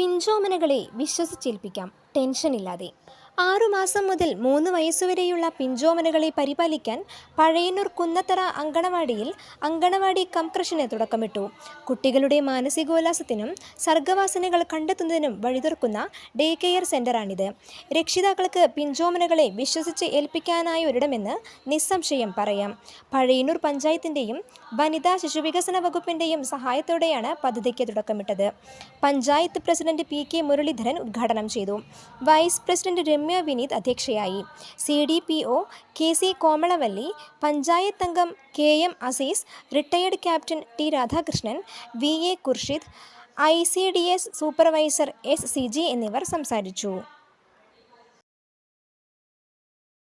പിഞ്ചോമനകളെ വിശ്വസിച്ചേൽപ്പിക്കാം ടെൻഷനില്ലാതെ. 6 മാസം മുതൽ 3 വയസ്സുവരെയുള്ള പിഞ്ചോമനകളെ പരിപാലിക്കാൻ പഴയന്നൂർ കുന്നത്തറ അങ്കണവാടിയിൽ അങ്കണവാടി കൃഷിന് തുടക്കമിട്ടു. കുട്ടികളുടെ മാനസികോല്ലാസത്തിനും സർഗവാസനകൾ കണ്ടെത്തുന്നതിനും വഴിതുറക്കുന്ന ഡേ കെയർ സെന്ററാണിത്. രക്ഷിതാക്കൾക്ക് പിഞ്ചോമനകളെ വിശ്വസിച്ച് ഏൽപ്പിക്കാനായൊരിടമെന്ന് നിസ്സംശയം പറയാം. പഴയന്നൂർ പഞ്ചായത്തിൻ്റെയും വനിതാ ശിശുവികസന വകുപ്പിൻ്റെയും സഹായത്തോടെയാണ് പദ്ധതിക്ക് തുടക്കമിട്ടത്. Panchayat president P K Muraleedharan ഉദ്ഘാടനം ചെയ്തു. വൈസ് പ്രസിഡന്റ് രമ്യ വിനീത് അധ്യക്ഷയായി. CDPO K C Komalavalli, panchayat അംഗം KM Azeez, retired captain T Radhakrishnan, VA Khurshid, ICDS supervisor SCG എന്നിവർ സംസാരിച്ചു.